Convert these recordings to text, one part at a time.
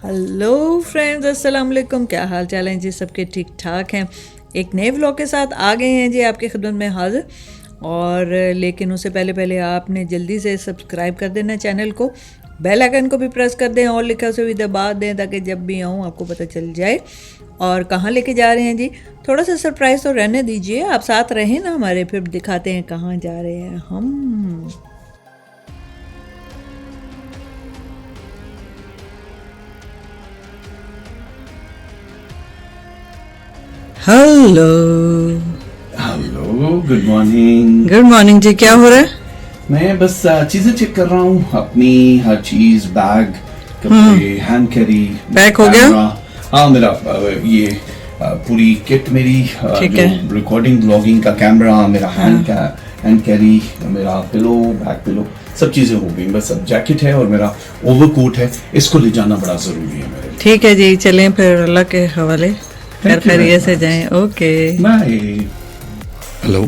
Hello friends, अस्सलाम वालेकुम। क्या हाल चाल है जी? सबके ठीक ठाक हैं। एक नए व्लॉग के साथ आ गए हैं जी आपकी खिदमत में हाजिर। और लेकिन उससे पहले पहले आपने जल्दी से सब्सक्राइब कर देना चैनल को, बेल आइकन को भी प्रेस कर दें और लिखा से भी दबा दें ताकि जब भी आऊँ आपको पता चल जाए। और कहाँ लेके जा रहे हैं जी, थोड़ा सा सरप्राइज़ तो रहने दीजिए, आप साथ रहें ना हमारे, फिर दिखाते हैं कहाँ जा रहे हैं हम। Hello hello, good morning. Good morning जी। क्या हो रहा है? मैं बस चीजें चेक कर रहा हूँ अपनी, हर चीज, बैग, कपड़े, हैंड कैरी। पैक हो गया? हाँ, मेरा ये पूरी किट मेरी, ठीक जो है। रिकॉर्डिंग ब्लॉगिंग का कैमरा, मेरा हैंड कैरी, मेरा पिलो, बैक पिलो, सब चीजें हो गई। बस अब जैकेट है और मेरा ओवरकोट है, इसको ले जाना बड़ा जरूरी है मेरे लिए। ठीक है जी, चलें फिर अल्लाह के हवाले, खैर खैरियत से जाएं। Okay bye. हेलो,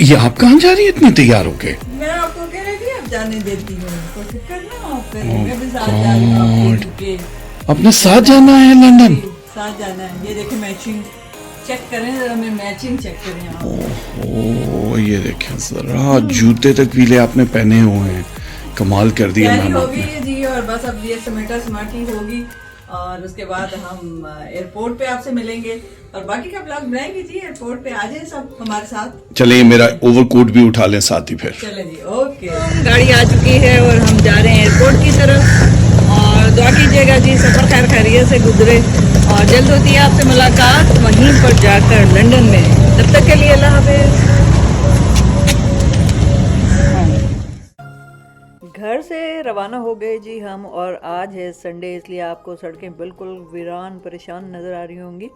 ये आप कहाँ जा रही है इतनी तैयार होके? मैं आपको कह रही थी आप जाने देती हूँ, कोशिश करना आप, मैं भी साथ जा रही हूँ आपके। अपने साथ जाना है लंदन? साथ जाना है। ये देखिए मैचिंग चेक करें जरा, मैं मैचिंग चेक करें आप। ओह, ये देखें जरा, जूते तक पीले आपने पहने हुए हैं। कमाल कर दिया तैयारी मैम होगी आपने। जी, और बस अब ये समेटा समाटी होगी और उसके बाद हम एयरपोर्ट पे आपसे मिलेंगे और बाकी का ब्लॉग बनाएंगे जी। एयरपोर्ट पे आ जाए सब हमारे साथ। चलिए, मेरा ओवरकोट भी उठा लें साथ ही फिर। चले जी, ओके। गाड़ी आ चुकी है और हम जा रहे हैं एयरपोर्ट की तरफ। और दुआ कीजिएगा जी सफ़र खैर खैरियत से गुजरे और जल्द होती है आपसे मुलाकात वहीं पर जाकर लंदन में। तब तक के लिए अल्लाह हाफिज़। घर से रवाना हो गए जी हम, और आज है संडे, इसलिए आपको सड़कें बिल्कुल वीरान परेशान नज़र आ रही होंगी।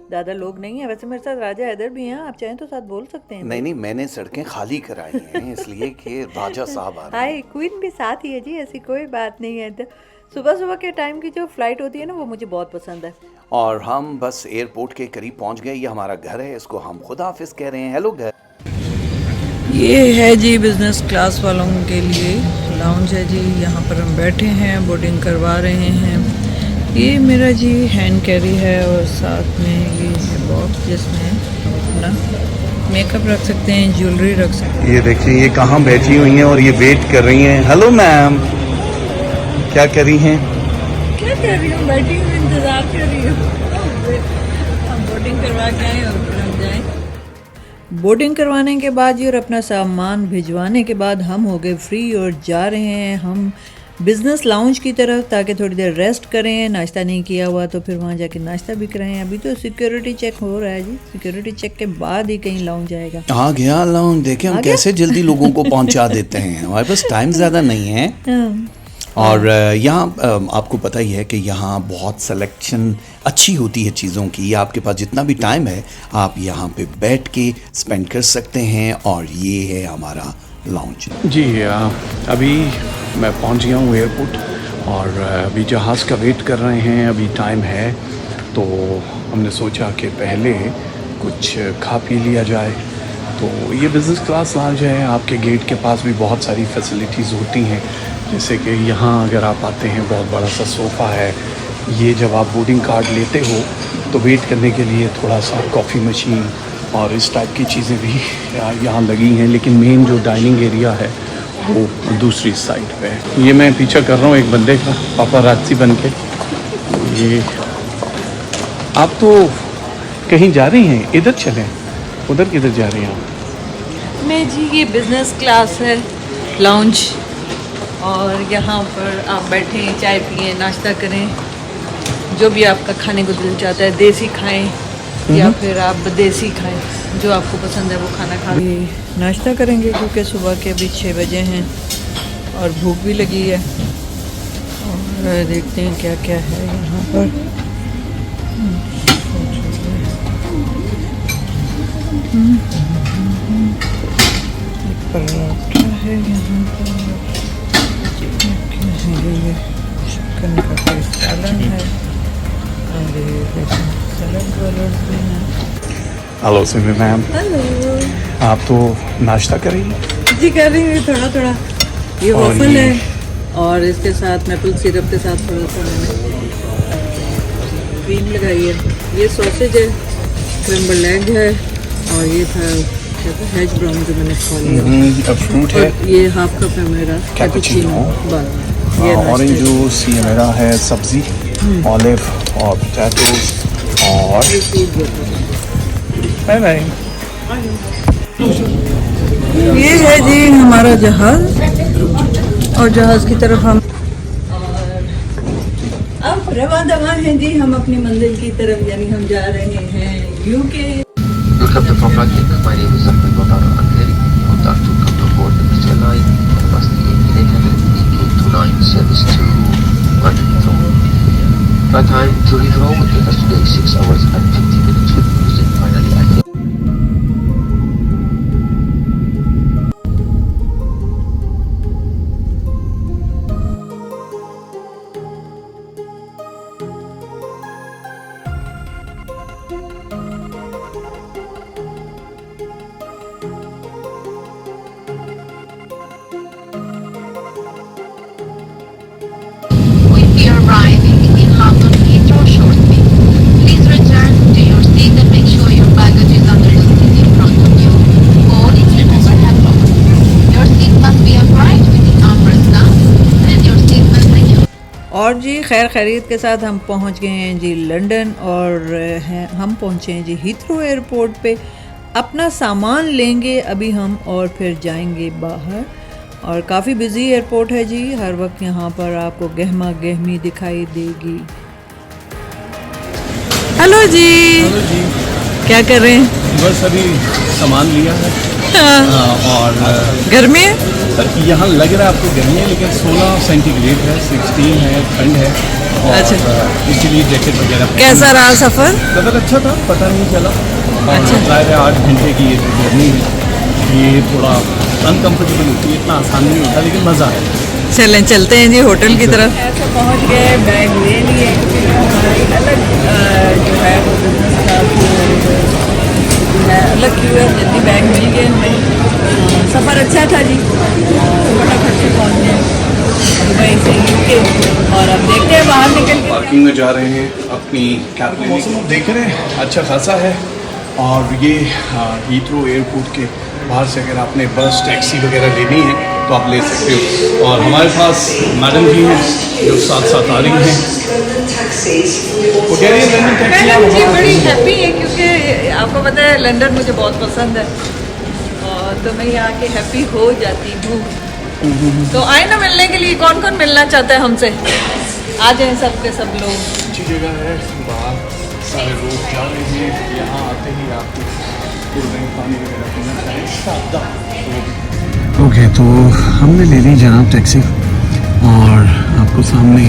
ज़्यादा लोग नहीं हैं। वैसे मेरे साथ राजा हैदर भी हैं, आप चाहें तो साथ बोल सकते हैं। नहीं, मैंने सड़कें खाली कराई हैं इसलिए कि राजा साहब आ रहे हैं। हाय, क्वीन भी साथ ही है जी, ऐसी कोई बात नहीं है। तो सुबह सुबह के टाइम की जो फ्लाइट होती है ना, वो मुझे बहुत पसंद है। और हम बस एयरपोर्ट के करीब पहुंच गए। ये हमारा घर है, इसको हम खुदा हाफिज कह रहे हैं। हेलो घर। ये है जी बिज़नेस क्लास वालों के लिए लाउंज है जी, यहाँ पर हम बैठे हैं, बोर्डिंग करवा रहे हैं। ये मेरा जी हैंड कैरी है और साथ में ये है बॉक्स जिसमें अपना मेकअप रख सकते हैं, ज्वेलरी रख सकते हैं। ये देखिए, ये कहाँ बैठी हुई हैं और ये वेट कर रही हैं। हेलो मैम, क्या कर रही हैं? क्या कर रही हूँ? बैठी हूँ, इंतज़ार कर रही हूँ हम बोर्डिंग करवा के आए और फिर हम जाएँ। बोर्डिंग करवाने के बाद और अपना सामान भिजवाने के बाद हम हो गए फ्री और जा रहे हैं हम बिज़नेस लाउंज की तरफ, ताकि थोड़ी देर रेस्ट करें। नाश्ता नहीं किया हुआ तो फिर वहाँ जाके नाश्ता भी करें। अभी तो सिक्योरिटी चेक हो रहा है जी, सिक्योरिटी चेक के बाद ही कहीं लाउंज आएगा। आ गया लाउंज। देखें हम कैसे जल्दी लोगों को पहुंचा देते हैं, हमारे पास टाइम ज़्यादा नहीं है। और यहाँ आपको पता ही है कि यहाँ बहुत सिलेक्शन अच्छी होती है चीज़ों की। आपके पास जितना भी टाइम है आप यहाँ पे बैठ के स्पेंड कर सकते हैं। और ये है हमारा लाउंज जी। अभी मैं पहुंच गया हूँ एयरपोर्ट और अभी जहाज़ का वेट कर रहे हैं। अभी टाइम है तो हमने सोचा कि पहले कुछ खा पी लिया जाए। तो ये बिज़नेस क्लास लाउंज है। आपके गेट के पास भी बहुत सारी फैसिलिटीज़ होती हैं, जैसे कि यहाँ अगर आप आते हैं बहुत बड़ा सा सोफ़ा है। ये जब आप बोर्डिंग कार्ड लेते हो तो वेट करने के लिए थोड़ा सा कॉफ़ी मशीन और इस टाइप की चीज़ें भी यहाँ लगी हैं। लेकिन मेन जो डाइनिंग एरिया है वो दूसरी साइड पे है। ये मैं पीछा कर रहा हूँ एक बंदे का, पापाराज़ी बन के। ये आप तो कहीं जा रही हैं? इधर चलें, उधर किधर जा रही हैं आप? मैं जी, ये बिज़नेस क्लास है लाउंज, और यहाँ पर आप बैठें, चाय पिए, नाश्ता करें, जो भी आपका खाने को दिल चाहता है। देसी खाएं या फिर आप विदेशी खाएं, जो आपको पसंद है वो खाना खा। नाश्ता करेंगे क्योंकि सुबह के अभी 6 बजे हैं और भूख भी लगी है। और देखते हैं क्या क्या है यहाँ पर। पराठा है यहाँ पर, ये चिकन का कोई सालन है और ये सलाद वाला भी है। Hello Simi ma'am, hello. आप तो नाश्ता कर रही हैं? जी कर रही हूँ थोड़ा थोड़ा। ये और वॉफल ये है और इसके साथ मैपल सिरप के साथ थोड़ा सा मैंने क्रीम लगाई है। ये सॉसेज है, क्रम्बल एग है, और ये था हैश ब्राउन जो मैंने खा लिया। फ्रूट और ये हाफ कप है मेरा कैपुचिनो। बस ये ऑरेंज जूस, ये मेरा है सब्जी, ऑलिव और पोटैटोज और बाय बाय। ये है जी हमारा जहाज, और जहाज की तरफ हम अब रवा दवा हैं जी हम अपनी मंजिल की तरफ, यानी हम जा रहे हैं UK. Welcome to Atlantic. My name is Ahmed Waqar Al-Kheri. Would like to come aboard the British Line on bus DA800 EK29 service to London Heathrow. Flight time to Heathrow will take us today 6 hours and 50 minutes with music finally at the We'll be arriving in London Heathrow shortly. Please return to your seat and make sure your baggage is under the seat in front of you or in the overhead locker. Your seat must be upright with the armrest down and your seatbelt secured. और जी खैर खैरियत के साथ हम पहुंच गए हैं जी London, और हम पहुंचे हैं जी हीथ्रो एयरपोर्ट पे। अपना सामान लेंगे अभी हम और फिर जाएंगे बाहर। और काफ़ी बिजी एयरपोर्ट है जी, हर वक्त यहाँ पर आपको गहमा गहमी दिखाई देगी। हेलो जी, क्या कर रहे हैं? बस अभी सामान लिया है और गर्मी है? यहाँ लग रहा है आपको गर्मी है, लेकिन 16 सेंटीग्रेड है, 16 है, ठंड है और अच्छा। इसलिए जैकेट वगैरह। कैसा रहा सफ़र? सफ़र अच्छा था, पता नहीं चला। अच्छा। प्राय 8 घंटे की ये जर्नी है, ये थोड़ा अनकम्फर्टेबल होती है, इतना आसान नहीं होता, लेकिन मज़ा है। चलें चलते हैं जी होटल की तरफ। ऐसे पहुंच गए, बैग ले लिए, क्योंकि हमारी अलग जो है वो बिजनेस क्लास है, अलग क्यों है, जल्दी बैग मिल गए हमें। सफ़र अच्छा था जी, फटाफट से पहुंच गए दुबई से यूके, और अब देखते हैं बाहर निकल के। पार्किंग में जा रहे हैं अपनी कैब लेने। मौसम देख रहे हैं अच्छा खासा है, और ये हीथ्रो एयरपोर्ट के बाहर से अगर आपने बस टैक्सी वगैरह लेनी है तो आप ले सकते हो। और हमारे पास मैडम जी हैं जो साथ साथ आ रही हैं। वो कह रही है लंदन टैक्सी मैडम जी बड़ी हैप्पी है, क्योंकि आपको पता है लंदन मुझे बहुत पसंद है, और तो मैं यहाँ के हैप्पी हो जाती हूँ। तो आए ना मिलने के लिए, कौन कौन मिलना चाहता है हमसे? आ जाएं सब के सब लोग। अच्छी जगह है, बाहर सारे लोग जा रहे हैं, यहाँ आते ही आपको पानी वगैरह पीना चाहिए। ओके, तो हमने ले ली जनाब टैक्सी, और आपको सामने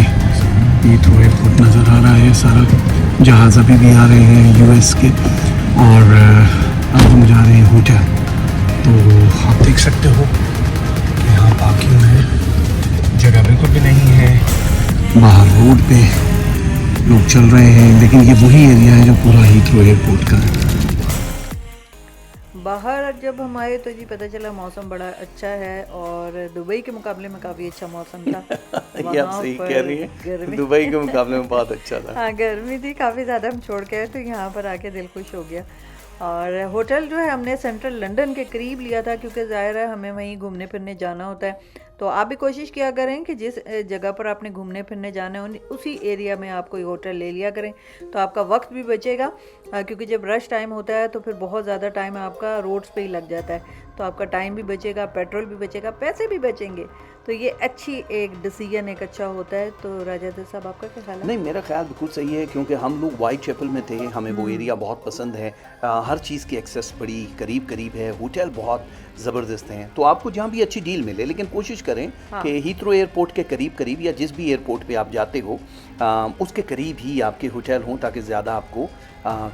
हीथ्रो एयरपोर्ट नज़र आ रहा है। सारा जहाज़ अभी भी आ रहे हैं यूएस के, और अब हम जा रहे हैं होटल। तो आप देख सकते हो यहाँ पार्किंग है, जगह बिल्कुल भी नहीं है, बाहर रोड पे लोग चल रहे हैं, लेकिन ये वही एरिया है जो पूरा हीथ्रो एयरपोर्ट का है। बाहर जब हम आए तो जी पता चला मौसम बड़ा अच्छा है, और दुबई के मुकाबले में काफ़ी अच्छा मौसम था। ये आप सही कह रही हैं, गर्मी दुबई के मुकाबले में बहुत अच्छा था। हाँ गर्मी थी काफ़ी ज़्यादा, हम छोड़ के आए तो यहाँ पर आके दिल खुश हो गया। और होटल जो है हमने सेंट्रल लंदन के करीब लिया था, क्योंकि ज़ाहिर है हमें वहीं घूमने फिरने जाना होता है। तो आप भी कोशिश किया करें कि जिस जगह पर आपने घूमने फिरने जाना है उसी एरिया में आप कोई होटल ले लिया करें, तो आपका वक्त भी बचेगा, क्योंकि जब रश टाइम होता है तो फिर बहुत ज़्यादा टाइम आपका रोड्स पे ही लग जाता है, तो आपका टाइम भी बचेगा, पेट्रोल भी बचेगा, पैसे भी बचेंगे। तो ये अच्छी एक डिसीजन एक अच्छा होता है। तो राजा साहब आपका क्या ख्याल है? नहीं, मेरा ख्याल बिल्कुल सही है, क्योंकि हम लोग वाइट चैपल में थे, हमें वो एरिया बहुत पसंद है। हर चीज़ की एक्सेस बड़ी करीब करीब है, होटल बहुत ज़बरदस्त हैं, तो आपको जहाँ भी अच्छी डील मिले, लेकिन कोशिश करें कि हीथ्रो एयरपोर्ट के करीब करीब या जिस भी एयरपोर्ट पे आप जाते हो उसके करीब ही आपके होटल हों, ताकि ज़्यादा आपको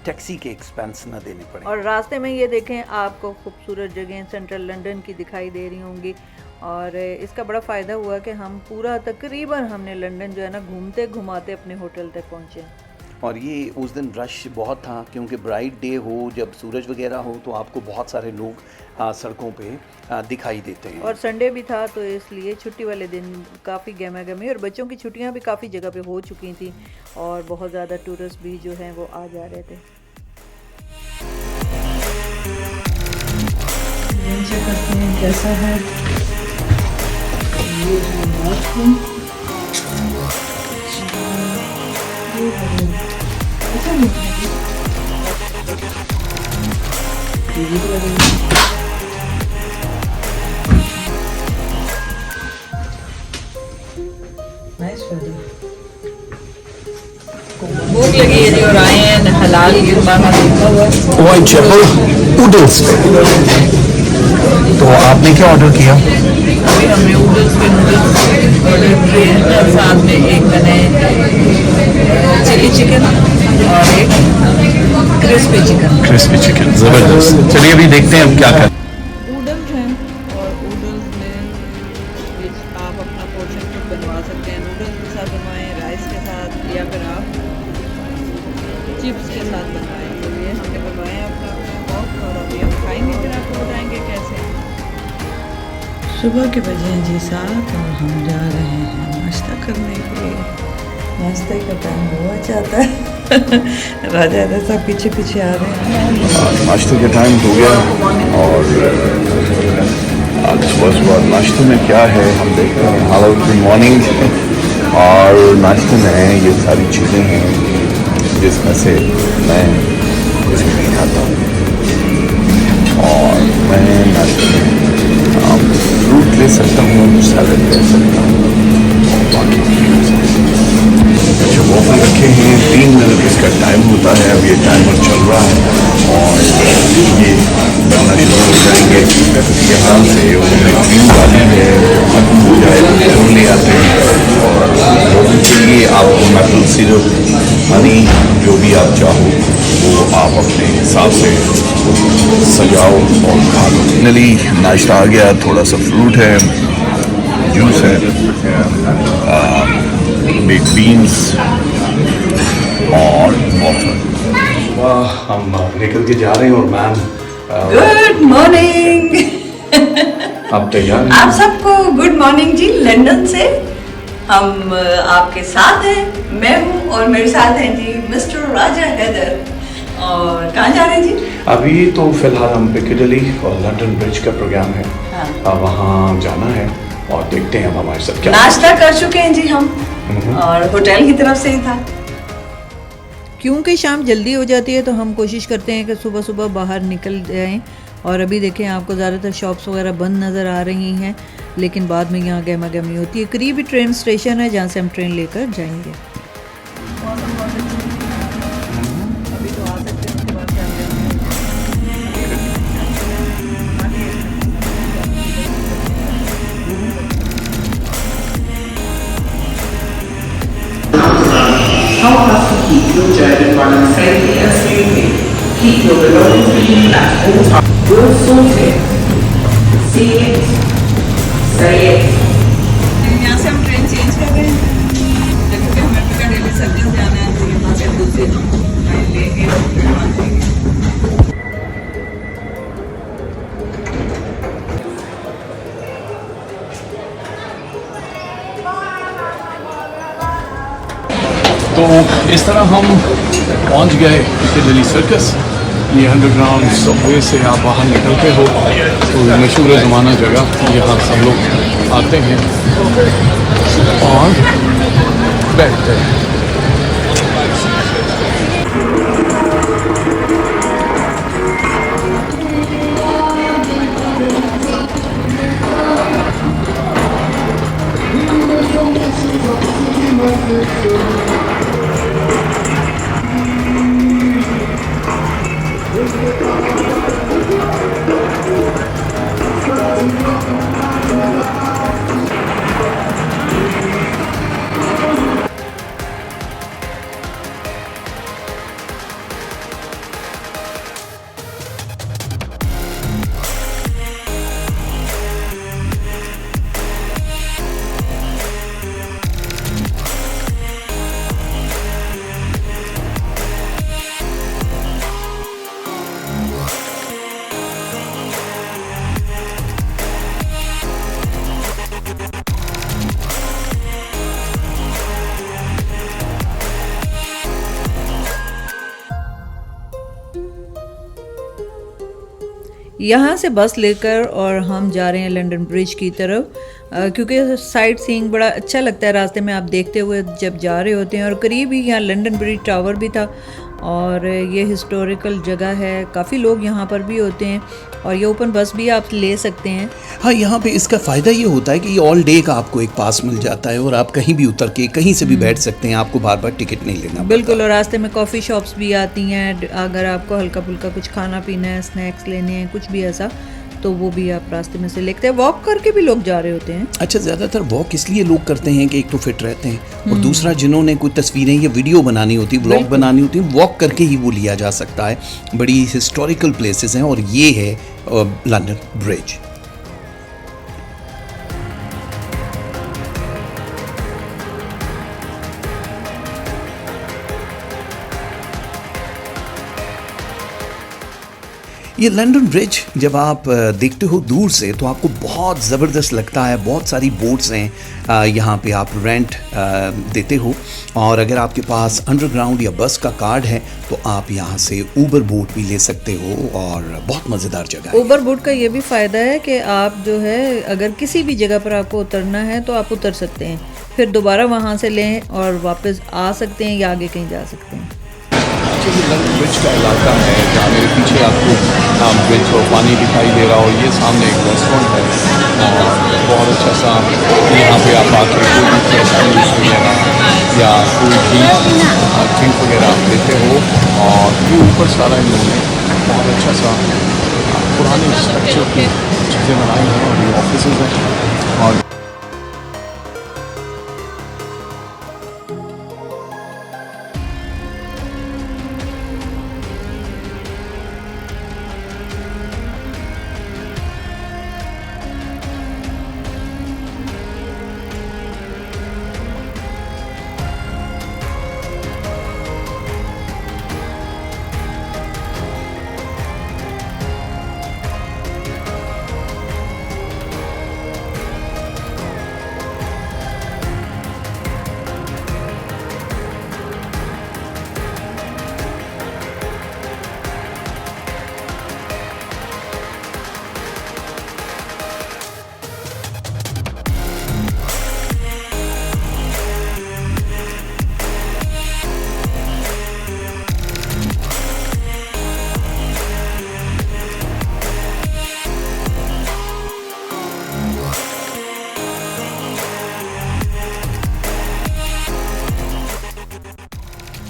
टैक्सी के एक्सपेंस ना देने पड़े। और रास्ते में ये देखें आपको खूबसूरत जगह सेंट्रल लंदन की दिखाई दे रही होंगी, और इसका बड़ा फ़ायदा हुआ कि हम पूरा तकरीबन हमने लंदन जो है ना घूमते घुमाते अपने होटल तक पहुँचे। और ये उस दिन रश बहुत था क्योंकि ब्राइट डे हो, जब सूरज वगैरह हो तो आपको बहुत सारे लोग सड़कों पे दिखाई देते हैं। और संडे भी था तो इसलिए छुट्टी वाले दिन काफ़ी गहमा गहमी, और बच्चों की छुट्टियां भी काफ़ी जगह पे हो चुकी थी और बहुत ज़्यादा टूरिस्ट भी जो हैं वो आ जा रहे थे। चेक करते हैं कैसा है ये बाथरूम। भूख लगी है जी और आए हैं हलाल गिरबाना लिखा हुआ वाइट चैपल नूडल्स। तो आपने क्या ऑर्डर किया? अभी हमने नूडल्स के नूडल्स ऑर्डर किए हैं, साथ में एक मैंने चिली चिकन और एक क्रिस्पी चिकन। क्रिस्पी चिकन, ज़बरदस्त। चलिए अभी देखते हैं अब क्या कर। नूडल्स हैं और नूडल्स में आप अपना पोर्शन खुद बनवा सकते हैं। नूडल्स के साथ बनवाएं, राइस के साथ, या फिर आप चिप्स के साथ बनवाएं। तो ये हमने बनवाए हैं अपना बॉक्स और अभी हम खाएंगे, फिर आपको बताएंगे कैसे। सुबह के बजे हैं जी 7 और हम जा रहे हैं नाश्ता करने के लिए। नाश्ते का टाइम हुआ चाहता है राजा राजा पीछे पीछे आ रहे हैं। नाश्ते का टाइम हो गया और आज सुबह नाश्ते में क्या है हम देखते हैं। Hello good morning. और नाश्ते में ये सारी चीज़ें हैं जिसमें से मैं कुछ नहीं खाता हूँ। और मैं नाश्ते में फ्रूट ले सकता हूँ, सैलड ले सकता हूँ और बाकी अच्छा वॉफल रखे हैं। 3 मिनट इसका टाइम होता है। अब ये टाइमर चल रहा है और ये बनना शुरू हो जाएंगे। यहाँ से उन्होंने क्रीम डाली है, खत्म हो जाए तो ले आते हैं। और लोगों के लिए आपको मैपल सिरप, हनी, जो भी आप चाहो वो आप अपने हिसाब से सजाओ और खा लो। फाइनली नाश्ता आ गया। थोड़ा सा फ्रूट है, जूस है, बेक बीन्स और वॉफल। हम निकल के जा रहे हैं और मैम गुड मॉर्निंग। आप तैयार हैं? आप सबको गुड मॉर्निंग जी। लंदन से हम आपके साथ हैं, मैं हूँ और मेरे साथ हैं जी मिस्टर राजा हैदर। और कहाँ जा रहे हैं जी? अभी तो फिलहाल हम पिकेडिली और लंदन ब्रिज का प्रोग्राम है। हाँ। वहाँ जाना है और देखते हैं अब हमारे साथ क्या। नाश्ता कर चुके हैं जी हम और होटल की तरफ से ही था। क्योंकि शाम जल्दी हो जाती है तो हम कोशिश करते हैं कि सुबह सुबह बाहर निकल जाएं। और अभी देखें आपको ज़्यादातर शॉप्स वगैरह बंद नज़र आ रही हैं, लेकिन बाद में यहाँ गहमा गहमी होती है। करीबी ट्रेन स्टेशन है जहाँ से हम ट्रेन लेकर जाएंगे। अभी तो आ सकते हैं, उसके बाद Help us to keep your journey running safely and smoothly. Keep your belongings with you at all times. We'll sort it. See it. Say it. यहाँ से हम ट्रेन चेंज कर रहे हैं क्योंकि हमें पिकाडेली सर्विस जाना है, तो यहाँ से दूसरी ट्रेन लेके और फिर वहाँ जाएंगे। तो इस तरह हम पहुंच गए पिकाडेली सर्कस। ये अंडरग्राउंड सबवे से आप बाहर निकलते हो तो मशहूर ज़माना जगह, यहाँ सब लोग आते हैं और बैठते हैं। यहाँ से बस लेकर और हम जा रहे हैं लंदन ब्रिज की तरफ, क्योंकि साइट सीइंग बड़ा अच्छा लगता है रास्ते में आप देखते हुए जब जा रहे होते हैं। और करीब ही यहाँ लंदन ब्रिज टावर भी था और ये हिस्टोरिकल जगह है, काफ़ी लोग यहाँ पर भी होते हैं और ये ओपन बस भी आप ले सकते हैं। हाँ, यहाँ पे इसका फ़ायदा ये होता है कि ये ऑल डे का आपको एक पास मिल जाता है और आप कहीं भी उतर के कहीं से भी बैठ सकते हैं, आपको बार बार टिकट नहीं लेना बिल्कुल। और रास्ते में कॉफ़ी शॉप्स भी आती हैं, अगर आपको हल्का फुल्का कुछ खाना पीना है, स्नैक्स लेने हैं, कुछ भी ऐसा, तो वो भी आप रास्ते में से लेते हैं। वॉक करके भी लोग जा रहे होते हैं। अच्छा, ज़्यादातर वॉक इसलिए लोग करते हैं कि एक तो फिट रहते हैं और दूसरा जिन्होंने कोई तस्वीरें या वीडियो बनानी होती है, व्लॉग बनानी होती है, वॉक करके ही वो लिया जा सकता है। बड़ी हिस्टोरिकल प्लेसेस हैं और ये है लंदन ब्रिज। ये लंदन ब्रिज जब आप देखते हो दूर से तो आपको बहुत ज़बरदस्त लगता है। बहुत सारी बोट्स हैं यहाँ पे, आप रेंट देते हो और अगर आपके पास अंडरग्राउंड या बस का कार्ड है तो आप यहाँ से ऊबर बोट भी ले सकते हो और बहुत मज़ेदार जगह है। ऊबर बोट का ये भी फ़ायदा है कि आप जो है अगर किसी भी जगह पर आपको उतरना है तो आप उतर सकते हैं, फिर दोबारा वहाँ से लें और वापस आ सकते हैं या आगे कहीं जा सकते हैं। ये लंदन ब्रिज का इलाका है जहाँ मेरे पीछे आपको ब्रिज और पानी दिखाई दे रहा, और ये सामने एक रेस्टोरेंट है और बहुत अच्छा सा यहाँ पे आप आके कोई भी फ्रेश जूस वगैरह या कोई भी ड्रिंक वगैरह आप लेते हो। और ये ऊपर सारा इन लोगों ने बहुत अच्छा सा पुराने स्ट्रक्चर की चीज़ें बनाई हैं और ये ऑफिस हैं। और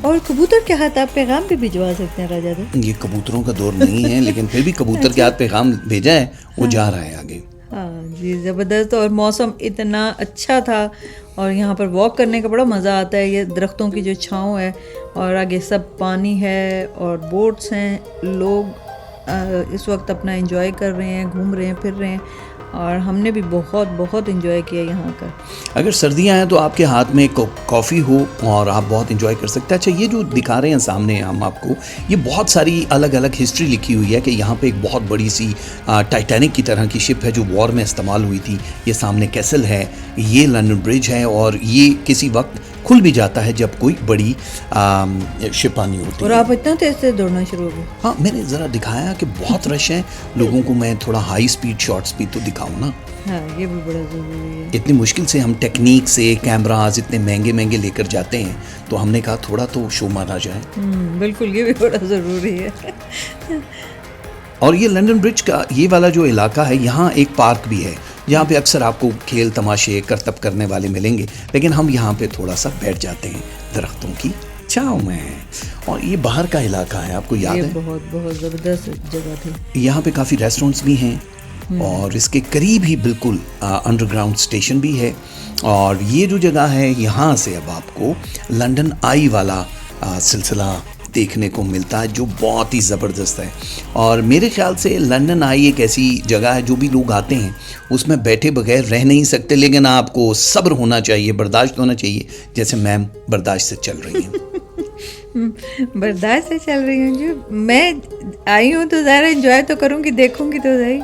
और कबूतर के हाथ आप पैगाम भी भिजवा सकते हैं राजा दे। ये कबूतरों का दौर नहीं है लेकिन फिर भी कबूतर के हाथ पैगाम भेजा है, वो जा रहा है आगे। हाँ जी, ज़बरदस्त। और मौसम इतना अच्छा था और यहाँ पर वॉक करने का बड़ा मज़ा आता है। ये दरख्तों की जो छाँव है और आगे सब पानी है और बोट्स हैं, लोग इस वक्त अपना एंजॉय कर रहे हैं, घूम रहे हैं, फिर रहे हैं और हमने भी बहुत बहुत एंजॉय किया यहाँ का। अगर सर्दियाँ हैं तो आपके हाथ में कॉफ़ी हो और आप बहुत एंजॉय कर सकते हैं। अच्छा, ये जो दिखा रहे हैं सामने हम आपको, ये बहुत सारी अलग अलग हिस्ट्री लिखी हुई है कि यहाँ पे एक बहुत बड़ी सी टाइटैनिक की तरह की शिप है जो वॉर में इस्तेमाल हुई थी। ये सामने कैसल है, ये लंदन ब्रिज है और ये किसी वक्त खुल भी जाता है जब कोई बड़ी शिप आनी होती है। और आप इतना तेज से दौड़ना शुरू हो गए। हाँ, मैंने ज़रा दिखाया कि बहुत रश है, लोगों को मैं थोड़ा हाई स्पीड शॉर्ट स्पीड तो दिखाऊँ ना। हाँ, ये भी बड़ा ज़रूरी है। इतनी मुश्किल से हम टेक्निक से कैमराज इतने महंगे महंगे लेकर जाते हैं तो हमने कहा थोड़ा तो शो मारा जाए। बिल्कुल, ये भी बड़ा ज़रूरी है। और ये लंदन ब्रिज का ये वाला जो इलाका है, यहाँ एक पार्क भी है जहाँ पे अक्सर आपको खेल तमाशे करतब करने वाले मिलेंगे, लेकिन हम यहाँ पे थोड़ा सा बैठ जाते हैं दरख्तों की छाँव में। और ये बाहर का इलाका है, आपको याद है? बहुत बहुत ज़बरदस्त जगह थी। यहाँ पे काफ़ी रेस्टोरेंट्स भी हैं और इसके करीब ही बिल्कुल अंडरग्राउंड स्टेशन भी है। और ये जो जगह है, यहाँ से अब आपको लंदन आई वाला सिलसिला देखने को मिलता है जो बहुत ही ज़बरदस्त है। और मेरे ख्याल से लंदन आई एक ऐसी जगह है जो भी लोग आते हैं उसमें बैठे बगैर रह नहीं सकते, लेकिन आपको सब्र होना चाहिए, बर्दाश्त होना चाहिए, जैसे मैम बर्दाश्त से चल रही हैं। बर्दाश्त से चल रही हूँ जो मैं आई हूँ तो ज़रा एंजॉय तो करूँगी, देखूँगी तो सही।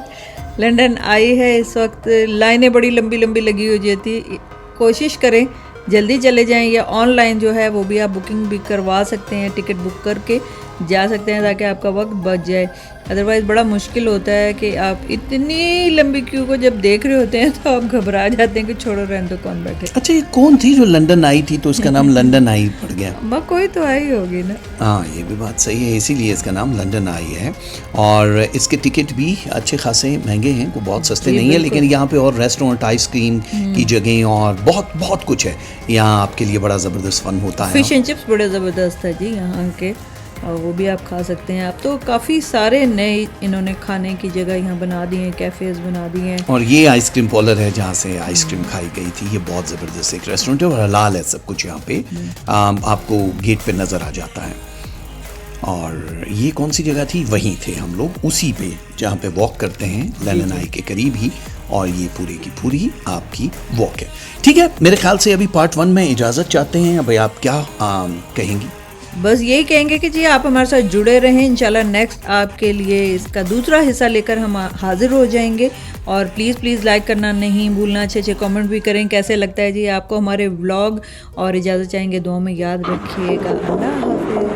लंदन आई है, इस वक्त लाइनें बड़ी लंबी लंबी लगी हो जाती। कोशिश करें जल्दी चले जाएं या ऑनलाइन जो है वो भी आप बुकिंग भी करवा सकते हैं, टिकट बुक करके जा सकते हैं ताकि आपका वक्त बच जाए। अदरवाइज़ बड़ा मुश्किल होता है कि आप इतनी लंबी क्यू को जब देख रहे होते हैं तो आप घबरा जाते हैं कि छोड़ो रहने दो, कौन बैठे। अच्छा, ये कौन थी जो लंदन आई थी तो इसका नाम लंदन आई पड़ गया? कोई तो आई होगी ना। हाँ, ये भी बात सही है, इसीलिए इसका नाम लंदन आई है। और इसके टिकट भी अच्छे खासे महंगे हैं, को बहुत सस्ते नहीं है, लेकिन यहाँ पे और रेस्टोरेंट, आइसक्रीम की जगह और बहुत बहुत कुछ है यहाँ, आपके लिए बड़ा ज़बरदस्त फन होता है। फिश एंड चिप्स बड़े ज़बरदस्त है जी यहाँ के, और वो भी आप खा सकते हैं। अब तो काफ़ी सारे नए इन्होंने खाने की जगह यहाँ बना दिए हैं, कैफ़ेज़ बना दिए हैं। और ये आइसक्रीम पार्लर है जहाँ से आइसक्रीम खाई गई थी। ये बहुत ज़बरदस्त एक रेस्टोरेंट है और हलाल है सब कुछ यहाँ पे, आपको गेट पे नज़र आ जाता है। और ये कौन सी जगह थी? वहीं थे हम लोग, उसी पे जहाँ पे वॉक करते हैं, लंदन आई के करीब ही। और ये पूरी की पूरी आपकी वॉक है। ठीक है, मेरे ख्याल से अभी पार्ट 1 में इजाज़त चाहते हैं। अब आप क्या कहेंगी? बस यही कहेंगे कि जी आप हमारे साथ जुड़े रहें, इंशाल्लाह नेक्स्ट आपके लिए इसका दूसरा हिस्सा लेकर हम हाजिर हो जाएंगे। और प्लीज़ लाइक करना नहीं भूलना, अच्छे कमेंट भी करें कैसे लगता है जी आपको हमारे व्लॉग। और इजाज़त चाहेंगे, दुआ में याद रखिएगा। अल्लाह हाफिज़।